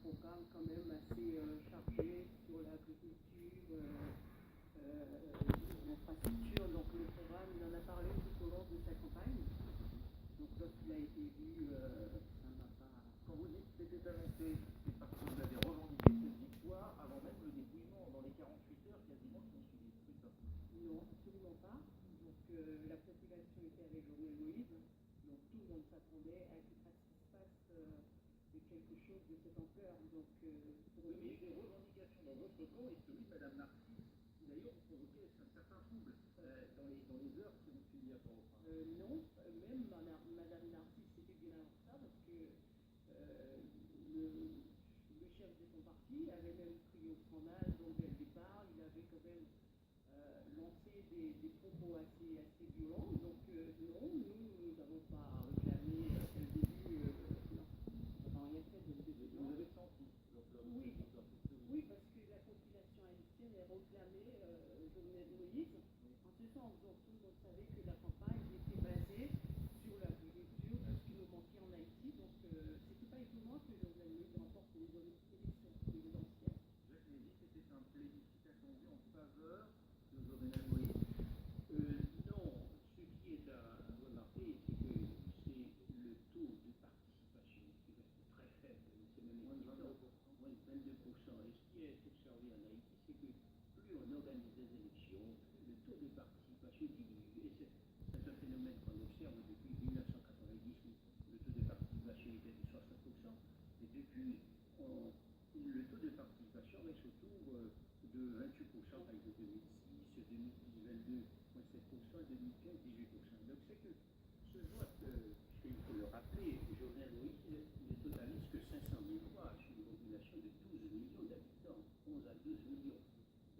programme quand même assez chargé sur l'agriculture, l'infrastructure. Donc le programme, il en a parlé tout au long de sa campagne. Donc lorsqu'il a été élu, ça m'a pas... Quand vous dites que c'était annoncé, c'est parce que vous avez revendiqué cette victoire avant même le dépouillement dans les 48 heures quasiment qui ont suivi le scrutin. Non, absolument pas. Donc la population était avec Jovenel Moïse. Donc tout le monde s'attendait à ce qui se passe quelque chose de cette ampleur. Donc pour Oui, nous... mais des revendications dans votre camp et celui de Mme Narcisse, qui d'ailleurs ont provoqué un certain trouble dans les heures qui ont suivi à Port-au-Prince. Non, même Madame Narcisse, c'était bien avant ça, parce que le chef de son parti avait même crié au scandale, donc dès le départ, il avait quand même lancé des propos assez violents. Donc non, nous n'avons pas réclamé dès le début, non, on n'a rien fait dès le début. Vous avez senti l'ampleur de Oui, cette oui, parce que la population haïtienne est réclamée Jovenel Moïse, en ce sens. Donc tout le monde savait que la campagne était basée sur l'agriculture, tout ce qui nous manquait en Haïti. Donc c'était pas étonnant que Jovenel Moïse remporte une élection présidentielle. Jacques Lévy, c'était un plébiscite attendu en faveur de Jovenel Moïse. Non, ce qui est à remarquer, c'est que c'est le taux de participation qui reste très faible, c'est même Moins de inquiétant, 22%. moins de 22%. Et ce qui est observé en Haïti, c'est que plus on organise des élections, plus le taux de participation diminue. Et c'est un phénomène qu'on observe depuis 1998. Le taux de participation était de 60%, et depuis, le taux de participation reste autour de 28%, par exemple 2006, 2010, 22,7%, 2015, 18%. Donc c'est que ce vote, il faut le rappeler, Jovenel Moïse ne totalise que 500 000 voix sur une population de 12 millions d'habitants, 11 à 12 millions.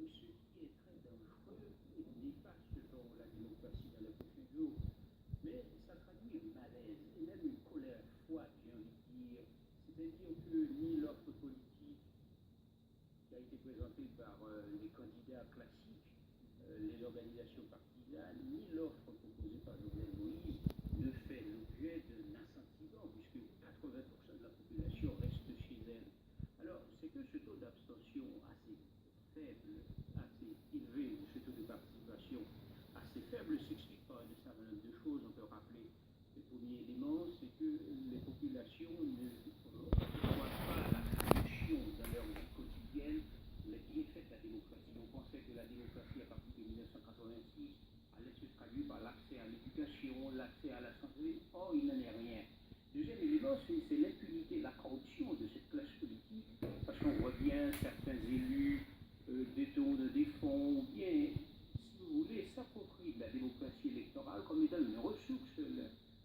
Donc ce qui est très dangereux et néfaste pour la démocratie dans les prochains jours. Mais ça traduit un malaise et même une colère froide, j'ai envie de dire. C'est-à-dire que ni l'offre politique qui a été présentée par les candidats classiques, les organisations partisanes, ni l'offre proposée par Jovenel Moïse ne fait l'objet d'un assentiment, puisque 80% de la population reste chez elle. Alors, c'est que ce taux d'abstention assez faible, assez élevé, ou ce taux de participation assez faible s'explique par un certain nombre de choses. On peut rappeler le premier élément, c'est que les populations ne voient pas la traduction dans leur vie quotidienne les bienfaits de la démocratie. On pensait que la démocratie, à partir de 1986, allait se traduire par l'accès à l'éducation, l'accès à la santé. Or, il n'en est rien. Deuxième élément, c'est l'impunité, la corruption de cette classe politique, parce qu'on voit bien certains élus détournent des fonds, ou bien, si vous voulez, s'approprient de la démocratie électorale comme étant une ressource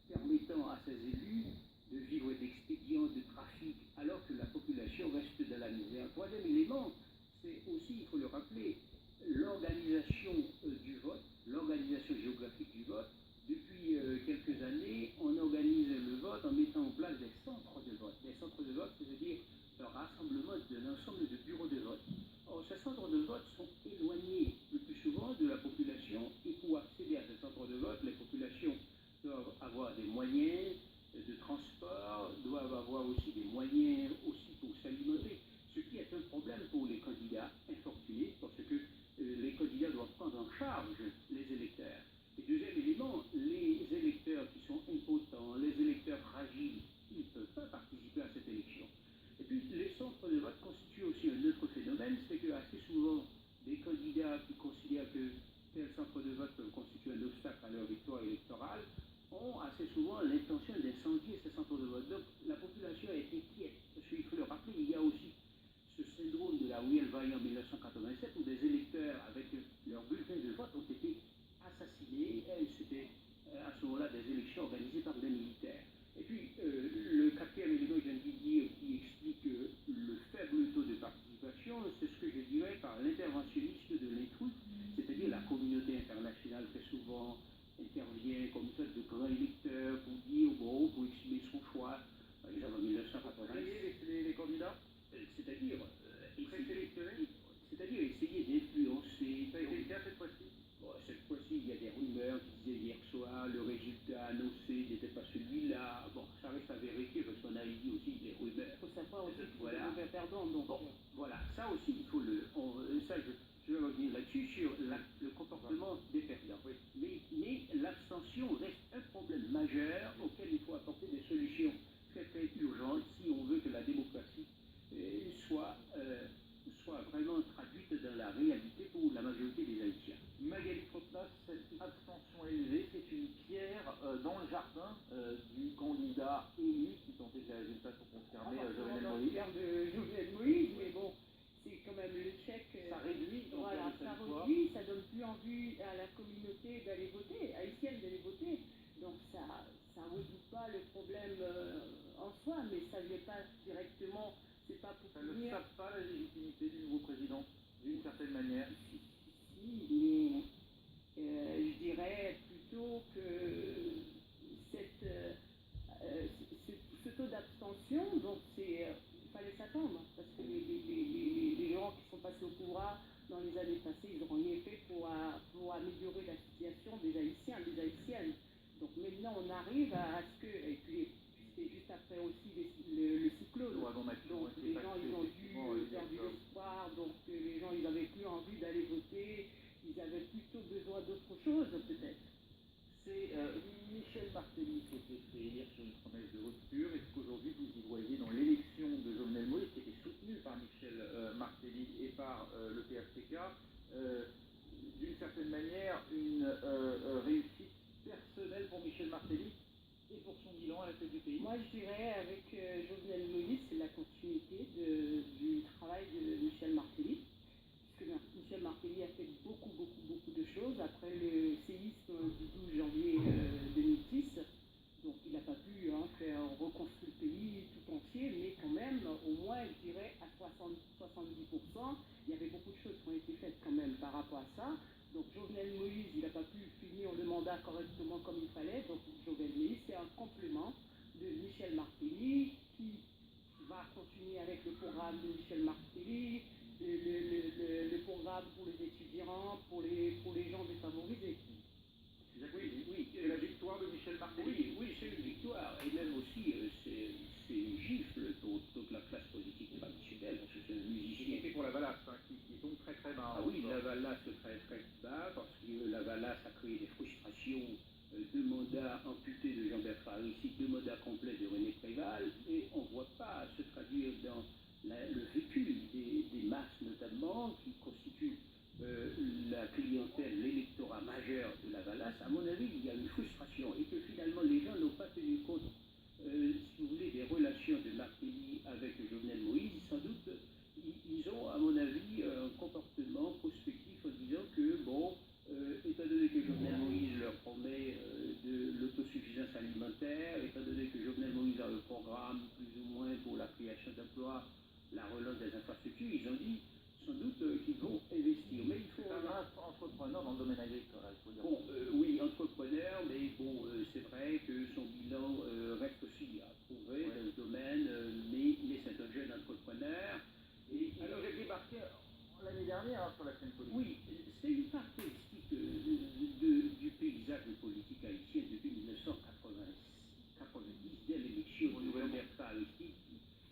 permettant à ces élus de vivre d'expédients, de trafic, alors que la population reste dans la misère. Troisième élément, c'est aussi, il faut le rappeler, l'organisation du vote, l'organisation géographique du vote. Depuis quelques années, on organise le vote en mettant en place des centres de vote. Des centres de vote, c'est-à-dire le rassemblement d'un ensemble de bureaux de vote. Or, ces centres de vote sont éloignés le plus souvent de la population, et pour accéder à ces centres de vote, les populations doivent avoir des moyens de transport, doivent avoir aussi des moyens aussi pour s'alimenter, ce qui est un problème pour les candidats infortunés, parce que les candidats doivent prendre en charge les électeurs. Et deuxième élément, les électeurs qui sont impotents, les électeurs fragiles, ils ne peuvent pas participer à cette élection. Et puis les centres de vote constituent aussi un autre phénomène, perdants. Donc, Bon, voilà, ça aussi, il faut je vais revenir là-dessus, sur le comportement des perdants. Mais l'abstention reste un problème majeur auquel il faut apporter des solutions très très urgentes si on veut que la démocratie soit vraiment traduite dans la réalité pour la majorité des Haïtiens. Magali Trotnas, cette abstention élevée, c'est une pierre dans le jardin du candidat élu qui tentait que les résultats soient confirmés, Jovenel Moïse. de Jovenel Moïse, mais bon, c'est quand même le chèque. Ça réduit, donc, voilà, ça réduit, ça donne plus envie à la communauté d'aller voter, haïtienne d'aller voter. Donc ça résout pas le problème en soi, mais ça ne vient pas directement, c'est pas pour Ça ne punir. sape pas la légitimité du nouveau président, d'une certaine manière. Si, mais je dirais plutôt que ce taux d'abstention, donc il fallait s'attendre, parce que les gens qui sont passés au pouvoir dans les années passées, ils n'ont rien fait pour améliorer la situation des Haïtiens, des Haïtiennes. Donc maintenant, on arrive à ce que, et puis c'était juste après aussi le cyclone, donc les gens ils ont dû perdre l'espoir, donc les gens ils n'avaient plus envie d'aller voter, ils avaient plutôt besoin d'autre chose peut-être. C'est Michel Martelly qui était fait élire sur une promesse de rupture. Est-ce qu'aujourd'hui vous y voyez dans l'élection de Jovenel Moïse, qui était soutenue par Michel Martelly et par le PHTK, d'une certaine manière une réussite personnelle pour Michel Martelly et pour son bilan à la tête du pays? Moi je dirais avec Jovenel Moïse, c'est la continuité du travail de Michel Martelly. Michel Martelly a fait beaucoup de choses après le séisme du 12 janvier 2010. Donc il n'a pas pu faire reconstruire le pays tout entier, mais quand même, au moins, je dirais, à 70%, il y avait beaucoup de choses qui ont été faites quand même par rapport à ça. Donc Jovenel Moïse, il n'a pas pu finir le mandat correctement comme il fallait. Donc Jovenel Moïse, c'est un complément de Michel Martelly qui va continuer avec le programme de Michel Martelly, le programme pour les étudiants, pour les gens défavorisés. Oui, c'est la victoire de Michel Martelly. Oui, c'est une victoire, et même aussi c'est une gifle pour toute la classe politique traditionnelle, parce que c'est un musicien. C'est pour la Valace, qui tombe très très bas. Ah oui, la Valace très très bas, parce que la Valace a créé des frustrations, deux mandats amputés de Jean-Bertrand Aristide, deux mandats complets de René Préval, et on ne voit pas se traduire dans le vécu des masses notamment, qui constituent la clientèle, l'électorat majeur de la Valace. À mon avis, il y a une frustration, et que finalement les gens n'ont pas tenu compte, si vous voulez, des relations de Martelly avec Jovenel Moïse. Sans doute, ils ont, à mon avis, un comportement prospectif en disant que, bon, étant donné que Jovenel Moïse leur promet de l'autosuffisance alimentaire, étant donné que Jovenel Moïse a un programme plus ou moins pour la création d'emplois, la relance des infrastructures, ils ont dit sans doute qu'ils vont investir. Mais il faut un entrepreneur dans le domaine agricole, il faut dire. Bon, oui, entrepreneur, mais bon, c'est vrai que son bilan reste aussi à prouver dans ce domaine, mais c'est un jeune entrepreneur. Alors j'ai débarqué l'année dernière sur la scène politique. Oui, c'est une caractéristique du paysage politique haïtien depuis 1990, dès l'élection de Jean-Bertrand Aristide,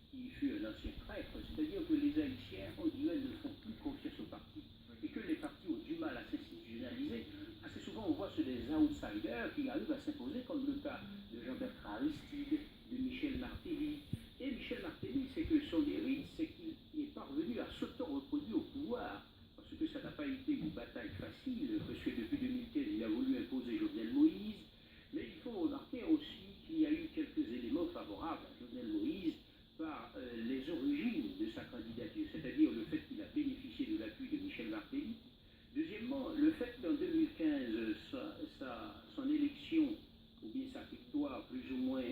qui fut un ancien traître. C'est-à-dire que les Haïtiens, on dirait, ne font plus confiance aux partis, et que les partis ont du mal à s'institutionnaliser. Assez souvent, on voit sur des outsiders qui arrivent à s'imposer, comme le cas de Jean-Bertrand Aristide, de Michel Martelly. Et Michel Martelly, c'est que son mérite, c'est qu'il est parvenu à s'auto-reproduire au pouvoir, parce que ça n'a pas été une bataille facile, parce que depuis 2015, il a voulu imposer Jovenel Moïse. Mais il faut remarquer aussi qu'il y a eu quelques éléments favorables à Jovenel Moïse par les origines de sa candidature, c'est-à-dire le fait qu'il a bénéficié de l'appui de Michel Martelly. Deuxièmement, le fait qu'en 2015, son élection, ou bien sa victoire plus ou moins